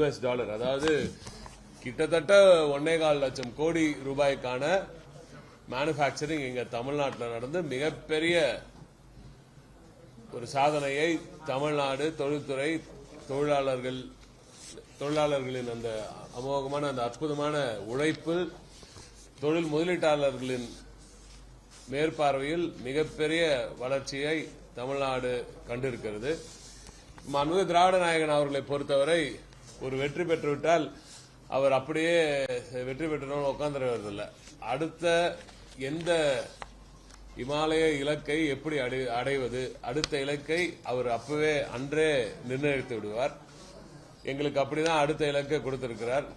US dollar, அதாவது கிட்டத்தட்ட 1.25 லட்சம் கோடி ரூபாய்க்கான மேனுஃபேக்சரிங் இங்க தமிழ்நாட்டில் நடந்து மிகப்பெரிய ஒரு சாதனையை தமிழ்நாடு தொழில்துறை தொழிலாளர்களின் அந்த அமோகமான அந்த அற்புதமான உழைப்பு, தொழில் முதலீட்டாளர்களின் மேற்பார்வையில் மிகப்பெரிய வளர்ச்சியை தமிழ்நாடு கண்டிருக்கிறது. மாண்புமிகு திராவிட நாயகன் அவர்களை பொறுத்தவரை ஒரு வெற்றி பெற்றுவிட்டால் அவர் அப்படியே வெற்றி பெற்றவங்க உட்கார்ந்துருவதில்லை. அடுத்த எந்த இமாலய இலக்கை எப்படி அடைவது, அடுத்த இலக்கை அவர் அப்பவே அன்றே நிர்ணயித்து விடுவார். எங்களுக்கு அப்படிதான் அடுத்த இலக்கை கொடுத்திருக்கிறார்.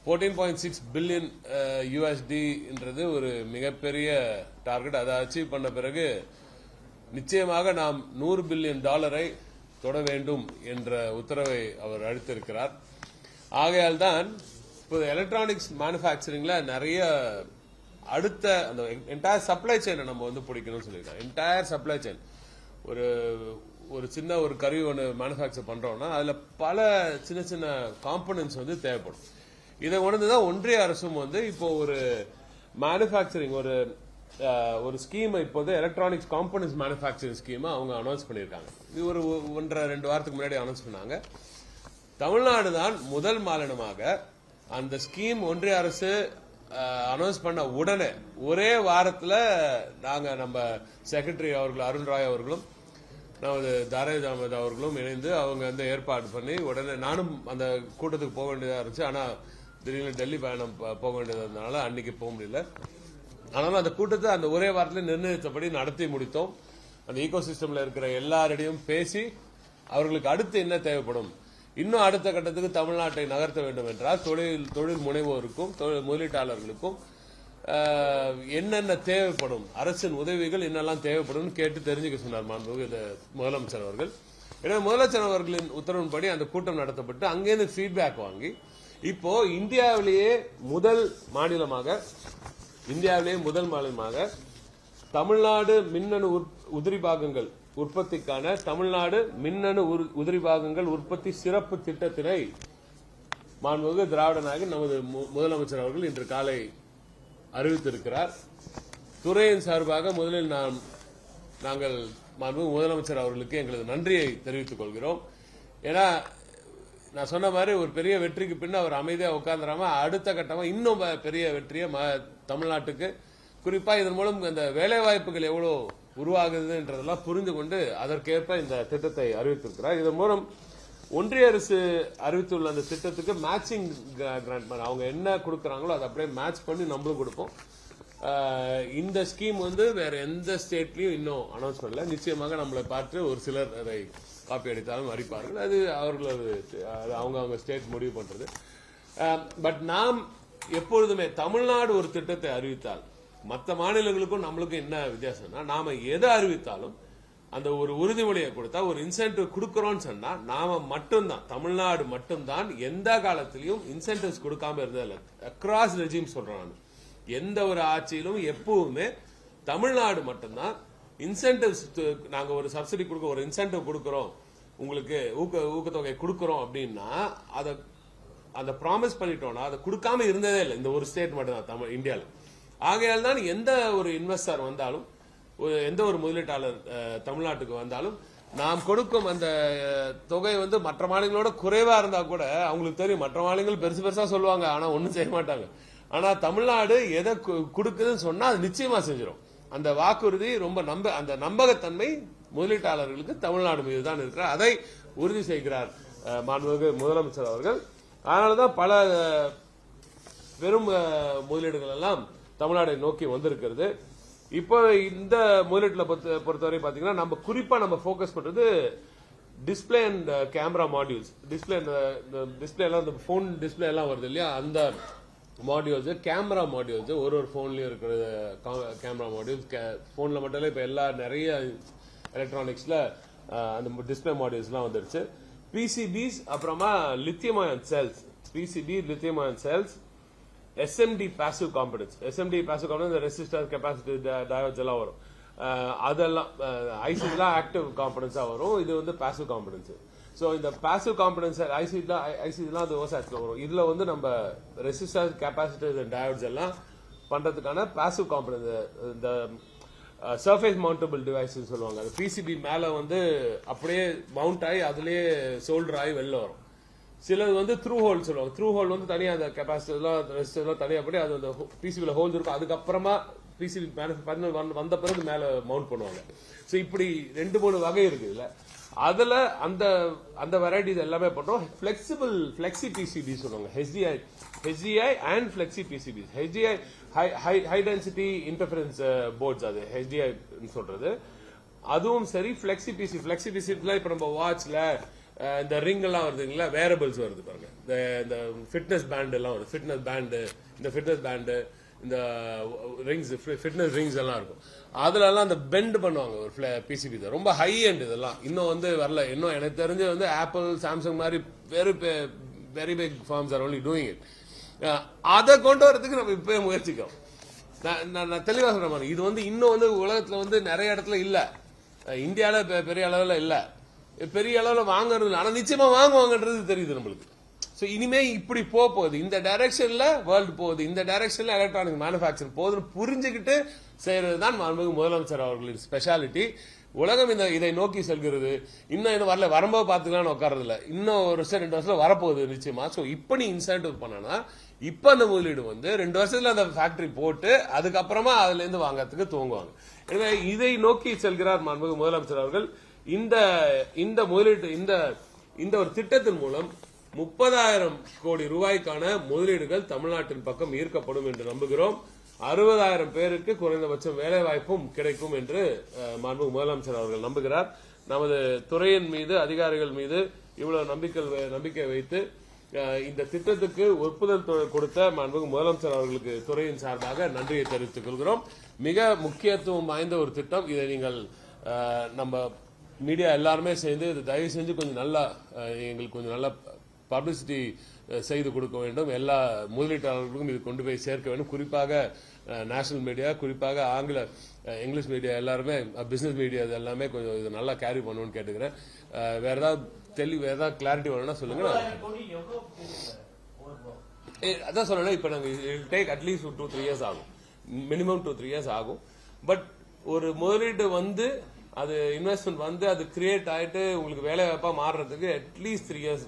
14.6 பில்லியன் USD என்றது ஒரு மிகப்பெரிய டார்கெட். அதை அச்சீவ் பண்ண பிறகு நிச்சயமாக நாம் $100 பில்லியன் தொட வேண்டும் என்ற உத்தரவை அவர் அளித்திருக்கிறார். ஆகையால் தான் இப்போ எலக்ட்ரானிக்ஸ் மேனுஃபேக்சரிங்ல நிறைய அடுத்த அந்த என்டையர் சப்ளை செயினை நம்ம பிடிக்கணும்னு சொல்லியிருக்கோம். என்டையர் சப்ளை செயின் ஒரு சின்ன ஒரு கருவி ஒன்று மேனுஃபேக்சர் பண்றோம்னா அதுல பல சின்ன சின்ன காம்பனன்ட்ஸ் தேவைப்படும். இதை உணர்ந்துதான் ஒன்றிய அரசும் இப்போ ஒரு மேனுஃபேக்சரிங் ஒரு ஸ்கீம் இப்போது எலக்ட்ரானிக்ஸ் காம்பனன்ட்ஸ் மேனுஃபேக்சரிங் ஸ்கீம் அவங்க அனௌன்ஸ் பண்ணியிருக்காங்க. இது ஒரு 1.5-2 வாரத்துக்கு முன்னாடி அனௌன்ஸ் பண்ணாங்க. தமிழ்நாடு தான் முதல் மாநிலமாக அந்த ஸ்கீம் ஒன்றிய அரசு அனௌன்ஸ் பண்ண உடனே ஒரே வாரத்தில் நாங்க நம்ம செக்ரட்டரி அவர்கள் அருண் ராய் அவர்களும் நமது தாரேஜ் அகமது அவர்களும் இணைந்து அவங்க ஏற்பாடு பண்ணி உடனே நானும் அந்த கூட்டத்துக்கு போக வேண்டியதா இருந்துச்சு. ஆனா திடீர்னு டெல்லி பயணம் போக வேண்டியது இருந்தனால அன்னைக்கு போக முடியல. ஆனாலும் அந்த கூட்டத்தை அந்த ஒரே வாரத்தில் நிர்ணயித்தபடி நடத்தி முடித்தோம். அந்த ஈகோ சிஸ்டம்ல இருக்கிற எல்லாரிடையும் பேசி அவர்களுக்கு அடுத்து என்ன தேவைப்படும், இன்னும் அடுத்த கட்டத்துக்கு தமிழ்நாட்டை நகர்த்த வேண்டும் என்றால் தொழில் முனைவோருக்கும் முதலீட்டாளர்களுக்கும் என்னென்ன தேவைப்படும், அரசின் உதவிகள் என்னெல்லாம் தேவைப்படும் கேட்டு தெரிஞ்சுக்க சொன்னார் மாண்புமிகு முதலமைச்சர் அவர்கள். எனவே முதலமைச்சர் அவர்களின் உத்தரவின்படி அந்த கூட்டம் நடத்தப்பட்டு அங்கேருந்து ஃபீட்பேக் வாங்கி இப்போ இந்தியாவிலேயே முதல் மாநிலமாக தமிழ்நாடு மின்னணு உதிரி பாகங்கள் உற்பத்திக்கான தமிழ்நாடு மின்னணு உதிரி பாகங்கள் உற்பத்தி சிறப்பு திட்டத்தினை மாண்புமிகு திராவிட நாயகன் நமது முதலமைச்சர் அவர்கள் இன்று காலை அறிவித்திருக்கிறார். துறையின் சார்பாக முதலில் நாங்கள் மாண்புமிகு முதலமைச்சர் அவர்களுக்கு எங்களது நன்றியை தெரிவித்துக் கொள்கிறோம். ஏன்னா நான் சொன்ன மாதிரி ஒரு பெரிய வெற்றிக்கு பின்ன அவர் அமைதியா உட்கார்ந்துடாம அடுத்த கட்டமா இன்னும் பெரிய வெற்றியை தமிழ்நாட்டுக்கு, குறிப்பா இதன் மூலம் இந்த வேலை வாய்ப்புகள் எவ்வளவு உருவாகுதுன்றதெல்லாம் புரிந்து கொண்டு அதற்கேற்ப இந்த திட்டத்தை அறிவித்திருக்கிறார். இதன் மூலம் ஒன்றிய அரசு அறிவித்துள்ள அந்த திட்டத்துக்கு மேட்சிங் கிராண்ட் அவங்க என்ன கொடுக்கறாங்களோ அதை அப்படியே மேட்ச் பண்ணி நம்மளும் கொடுப்போம். இந்த ஸ்கீம் வேற எந்த ஸ்டேட்லயும் இன்னும் அனௌன்ஸ் பண்ணல. நிச்சயமாக நம்மளை பார்த்து ஒரு சிலர் அதை காப்பி அடித்தாலும் அறிப்பார்கள். அது அவர்களது அவங்க ஸ்டேட் முடிவு பண்றது. பட் நாம் எப்பொழுதுமே தமிழ்நாடு ஒரு திட்டத்தை அறிவித்தால் மற்ற மாநிலங்களுக்கும் நம்மளுக்கும் என்ன வித்தியாசம்னா, நாம எதை அறிவித்தாலும் அந்த ஒரு உறுதிமொழியை கொடுத்தா ஒரு இன்சென்டிவ் கொடுக்கறோம்னு சொன்னா நாம மட்டும்தான், தமிழ்நாடு மட்டும்தான் எந்த காலத்திலையும் இன்சென்டிவ்ஸ் கொடுக்காம இருந்ததில்லை. அக்ராஸ் ரெஜிம் சொல்றேன் நான். எந்த ஒரு ஆட்சியிலும் எப்பவுமே தமிழ்நாடு மட்டும்தான் இன்சென்டிவ்ஸ், நாங்க ஒரு சப்சிடி கொடுக்க ஒரு இன்சென்டிவ் கொடுக்கறோம், உங்களுக்கு ஊக்கத்தொகை கொடுக்கறோம் அப்படின்னா அதை ப்ராமிஸ் பண்ணிட்டோம்னா அதை கொடுக்காம இருந்ததே இல்லை. இந்த ஒரு ஸ்டேட் மட்டும் தான் இந்தியாவில். ஆகையால் தான் எந்த ஒரு இன்வெஸ்டர் வந்தாலும் எந்த ஒரு முதலீட்டாளர் தமிழ்நாட்டுக்கு வந்தாலும் நாம் கொடுக்கும் அந்த தொகை மற்ற மாநிலங்களோட குறைவா இருந்தா கூட அவங்களுக்கு தெரியும். மற்ற மாநிலங்கள் பெருசு பெருசா சொல்லுவாங்க, ஆனா ஒன்னும் செய்ய மாட்டாங்க. ஆனா தமிழ்நாடு எதை கொடுக்குதுன்னு சொன்னா அது நிச்சயமா செஞ்சிடும். அந்த வாக்குறுதி ரொம்ப அந்த நம்பகத்தன்மை முதலீட்டாளர்களுக்கு தமிழ்நாடு மீது தான் இருக்கிறார். அதை உறுதி செய்கிறார் மாண்புமிகு முதலமைச்சர் அவர்கள். அதனாலதான் பல பெரும் முதலீடுகள் எல்லாம் தமிழ்நாடை நோக்கி வந்திருக்கிறது. இப்போ இந்த முதலீட்டுல பொறுத்தவரை பாத்தீங்கன்னா நம்ம குறிப்பா போக்கஸ் பண்றது display and camera modules. Display எல்லாம் இந்த போன் டிஸ்பிளே எல்லாம் வருது இல்லையா, அந்த மாடியூல்ஸ், கேமரா மாடியூல்ஸ், ஒரு போன்லயும் இருக்கிற கேமரா மாடியூல்ஸ். போன்ல மட்டும் இல்ல, இப்ப எல்லா நிறைய எலக்ட்ரானிக்ஸ்ல அந்த டிஸ்பிளே மாடியூல்ஸ் எல்லாம் வந்துருச்சு. பிசிபிஸ், அப்புறமா lithium ion cells, PCB lithium ion cells, SMD passive components. SMD passive components, resistors, capacitors, diodes எல்லாம் வரும். அதெல்லாம் ஐசிலாம் ஆக்டிவ் காம்பனன்ஸா வரும். இது பாசிவ் காம்பனன்ஸ். ஸோ இந்த பாசிவ் காம்பனன்ஸ் ஐசிலாம் அது விவசாயத்தில் வரும். இதுல வந்து நம்ம ரெசிஸ்டர்ஸ், கெப்பாசிட்டர்ஸ் அண்ட் டயோட்ஸ் எல்லாம் பண்றதுக்கான பாசிவ் காம்பனன்ஸ், இந்த சர்ஃபேஸ் மவுண்டபிள் டிவைஸ் சொல்லுவாங்க. அது பிசிபி மேல வந்து அப்படியே மவுண்ட் ஆகி அதுலயே சோல்டர் ஆகி வெளில வரும். சிலது வந்து த்ரூ ஹோல் சொல்லுவாங்க. த்ரூ ஹோல் வந்து தனியா அந்த கெப்பாசிட்டர்லாம் ரெசிஸ்டர்லாம் தனியா படி அது அந்த பிசிபில ஹோல்ஸ் இருக்கும். அதுக்கப்புறமா பிசிபி வந்த பிறகு மேல மவுண்ட் பண்ணுவாங்க. ஸோ இப்படி 2-3 வகை இருக்கு இதுல. அதுல அந்த வெரைட்டிஸ் எல்லாமே பண்றோம். ஃபிளெக்சி பிசிபி சொல்லுவாங்க. HDI and flexi PCB. HDI high density interference boards, அது HDI சொல்றது. அதுவும் சரி. ஃபிளெக்சி பிசிபில இப்ப நம்ம வாட்ச்ல இந்த ரிங் எல்லாம் வருதுங்களா, வேரபிள்ஸ் வருது பாருங்க. இந்த ஃபிட்னஸ் பேண்ட் எல்லாம் வருது. ஃபிட்னஸ் பேண்டு, இந்த ரிங்ஸ், ஃபிட்னஸ் ரிங்ஸ் எல்லாம் இருக்கும். அதுல எல்லாம் அந்த பெண்ட் பண்ணுவாங்க ஒரு பிசிபி தான். ரொம்ப ஹை எண்ட் இதெல்லாம் இன்னும் வந்து வரல. இன்னும் எனக்கு தெரிஞ்சு வந்து ஆப்பிள், சாம்சங் மாதிரி very big firms are only doing it. அதை கொண்டு வரதுக்கு நம்ம இப்பவே முயற்சிக்கிறோம். நான் தெளிவா சொல்ற மாதிரி இது வந்து இன்னும் வந்து உலகத்துல வந்து நிறைய இடத்துல இல்ல. இந்தியால பெரிய அளவுல இல்ல, பெரிய அளவுல வாங்குறது. ஆனா நிச்சயமா வாங்குவாங்கன்றது தெரியுது நம்மளுக்கு. சோ இனிமே இப்படி போகுது, இந்த டைரக்ஷன்ல வேர்ல்டு போகுது, இந்த டைரக்ஷன்ல எலக்ட்ரானிக் மேனுஃபேக்சர் போகுதுன்னு புரிஞ்சுக்கிட்டு செய்யறதுதான் மாண்புமிகு முதலமைச்சர் அவர்களின் ஸ்பெஷாலிட்டி. உலகம் இதை நோக்கி செல்கிறது. இன்னும் இது வரல, வரும்போது பாத்துக்கலாம்னு உட்கார்றது இல்ல. இன்னும் ஒரு வருஷம் 2 வருஷத்துல வரப்போகுது நிச்சயமா. சோ இப்ப நீ இன்சென்டிவ் பண்ணனா இப்ப அந்த முதலீடு வந்து 2 வருஷத்துல அந்த ஃபேக்டரி போட்டு அதுக்கப்புறமா அதுல இருந்து வாங்கறதுக்கு துவங்குவாங்க. எனவே இதை நோக்கி செல்கிறார் மாண்புமிகு முதலமைச்சர் அவர்கள். இந்த முதலீட்டு இந்த ஒரு திட்டத்தின் மூலம் 30,000 கோடி ரூபாய்க்கான முதலீடுகள் தமிழ்நாட்டின் பக்கம் ஈர்க்கப்படும் என்று நம்புகிறோம். 60,000 பேருக்கு குறைந்தபட்சம் வேலை வாய்ப்பும் கிடைக்கும் என்று மாண்புமிகு முதலமைச்சர் அவர்கள் நம்புகிறார். நமது துறையின் மீது, அதிகாரிகள் மீது இவ்வளவு நம்பிக்கை வைத்து இந்த திட்டத்துக்கு ஒப்புதல் கொடுத்த மாண்புமிகு முதலமைச்சர் அவர்களுக்கு துறையின் சார்பாக நன்றியை தெரிவித்துக் கொள்கிறோம். மிக முக்கியத்துவம் வாய்ந்த ஒரு திட்டம். இதை நீங்கள் நம்ம மீடியா எல்லாருமே சேர்ந்து இது தயவு செஞ்சு கொஞ்சம் நல்லா எங்களுக்கு கொஞ்சம் நல்லா பப்ளிசிட்டி செய்து கொடுக்க வேண்டும். எல்லா முதலீட்டாளர்களுக்கும் இது கொண்டு போய் சேர்க்க வேண்டும். குறிப்பாக நேஷனல் மீடியா, குறிப்பாக இங்கிலீஷ் மீடியா எல்லாருமே, பிசினஸ் மீடியா இது எல்லாமே கொஞ்சம் இது நல்லா கேரி பண்ணணும்னு கேட்டுக்கிறேன். வேற ஏதாவது கிளாரிட்டி வேணும்னா சொல்லுங்க. அதான் சொல்லணும். இப்ப நாங்க டேக் அட்லீஸ்ட் 2-3 இயர்ஸ் ஆகும், மினிமம் 2-3 இயர்ஸ் ஆகும். பட் ஒரு முதலீடு வந்து அது இன்வெஸ்ட்மெண்ட் வந்து அது கிரியேட் ஆயிட்டு உங்களுக்கு வேலை வாய்ப்பா மாறுறதுக்கு அட்லீஸ்ட் 3 இயர்ஸ்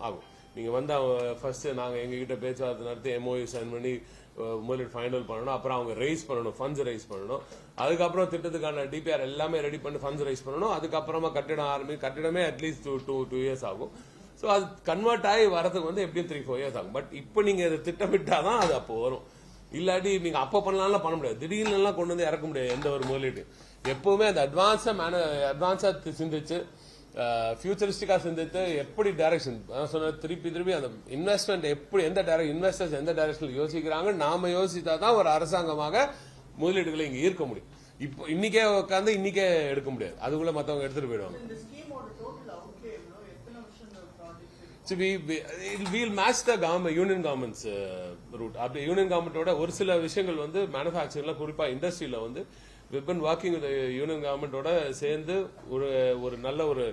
ஆகும். நீங்க வந்து ஃபர்ஸ்ட் நாங்க எங்ககிட்ட பேச்சுவார்த்தை நடத்தி MOU சைன் பண்ணி முதலீடு ஃபைனல் பண்ணணும். அப்புறம் அவங்க ரைஸ் பண்ணணும், ஃபண்ட்ஸ் ரைஸ் பண்ணணும். அதுக்கப்புறம் திட்டத்துக்கான DPR எல்லாமே ரெடி பண்ணி ஃபண்ட்ஸ் ரைஸ் பண்ணணும். அதுக்கப்புறமா கட்டிடமே அட்லீஸ்ட் 2 இயர்ஸ் ஆகும். ஸோ அது கன்வெர்ட் ஆகி வரதுக்கு வந்து எப்படியும் 3-4 இயர்ஸ் ஆகும். பட் இப்போ நீங்க இதை திட்டமிட்டாதான் அது அப்போ வரும். இல்லாட்டி நீங்க அப்போ பண்ணலாம் பண்ண முடியாது. திடீர்னு எல்லாம் கொண்டு வந்து இறக்க முடியாது எந்த ஒரு முதலீடு. எப்பவுமே அந்த அட்வான்ஸா சிந்திச்சு ஃபியூச்சரிஸ்டிக்கா சிந்தித்து எப்படி டைரக்ஷன் சொன்ன திருப்பி அந்த இன்வெஸ்ட்மெண்ட் எப்படி இன்வெஸ்டர்ஸ் எந்த டைரக்ஷன்ல யோசிக்கிறாங்க நாம யோசித்தாதான் ஒரு அரசாங்கமாக முதலீடுகளை இங்க ஈர்க்க முடியும். இப்போ இன்னைக்கே உட்காந்து இன்னைக்கே எடுக்க முடியாது. அதுக்குள்ள மத்தவங்க எடுத்துட்டு போயிடுவாங்க. We'll match the union government's route. அப்படி யூனியன் கவர்மெண்டோட ஒரு சில விஷயங்கள் வந்து மேனுஃபேக்சரிங்ல, குறிப்பா இண்டஸ்ட்ரியில வந்து we've been working with the union governmentோட சேர்ந்து ஒரு நல்ல ஒரு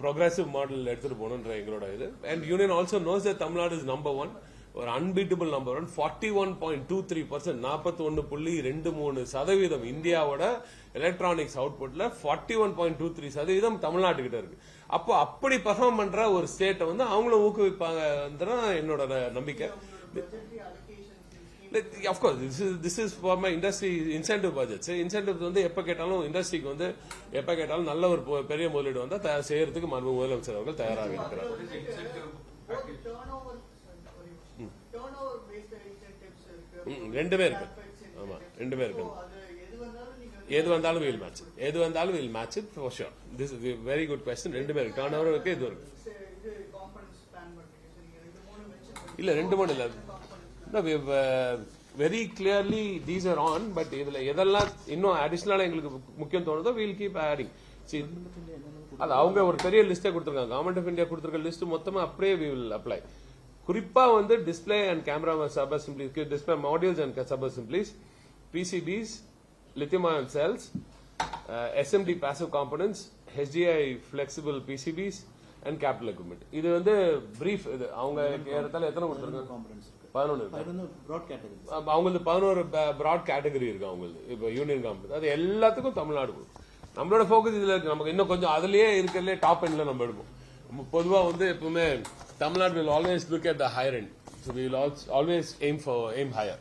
progressive model எடுத்துட்டு போகணும்ன்ற எங்களோட இது. And union also knows that Tamil Nadu is number 1, ஒரு unbeatable number 1, 41.23%, 41.23% இந்தியாவோட எலக்ட்ரானிக்ஸ் அவுட்புட்ல 41.23% தமிழ்நாட்டுக்கிட்ட இருக்கு. அப்போ அப்படி பெர்ஃபார்ம் பண்ற ஒரு ஸ்டேட்டை வந்து அவங்களும் ஊக்குவிப்பாங்க என்னோட நம்பிக்கை. Of course, this is for my industry incentive budgets. Incentives வந்து எப்ப கேட்டாலும் இண்டஸ்ட்ரிக்கு வந்து எப்ப கேட்டாலும் நல்ல ஒரு பெரிய முதலீடு வந்தா செய்யறதுக்கு மாண்புமிகு முதலமைச்சர் அவர்கள் தயாராக இருக்கிறார். ரெண்டுமே இருக்கு. ஆமா, ரெண்டுமே இருக்கு. எது வந்தாலும் we'll match it for sure. This is a very good question. ரெண்டுமே இருக்கு. டர்ன் ஓவர் இருக்கு, இது இருக்கு. இல்ல 2-3 இல்ல. No, we have very clearly these are on, but இதுல எதெல்லாம் இன்னும் அடிஷனலா எங்களுக்கு முக்கியம் தோணுதோ we'll keep adding. See, அது அவங்க ஒரு பெரிய லிஸ்டே கொடுத்திருக்காங்க. கவர்மெண்ட் ஆஃப் இந்தியா கொடுத்திருக்க லிஸ்ட் மொத்தமா அப்படியே we will apply. குறிப்பா வந்து display and camera sub assemblies, display modules and sub assemblies, PCBs, lithium ion cells, SMD passive components, HDI flexible PCBs, and capital equipment. இது வந்து பிரீஃப். இது அவங்க ஏறத்தால எத்தனை கொடுத்துருக்காங்க? 11 அவங்களுக்கு 11 பிராட் கேட்டகரி இருக்கு அவங்களுக்கு. இப்ப யூனியன் கவர்மெண்ட் அது எல்லாத்துக்கும் தமிழ்நாடு கொடுக்கும். நம்மளோட ஃபோக்கஸ் இதுல இருக்கு. நமக்கு இன்னும் கொஞ்சம் அதுலயே இருக்கிறதுலே டாப் எண்ட்ல நம்ம எடுப்போம். பொதுவா வந்து எப்பவுமே Tamil Nadu will always look at the higher end. So we will always aim higher.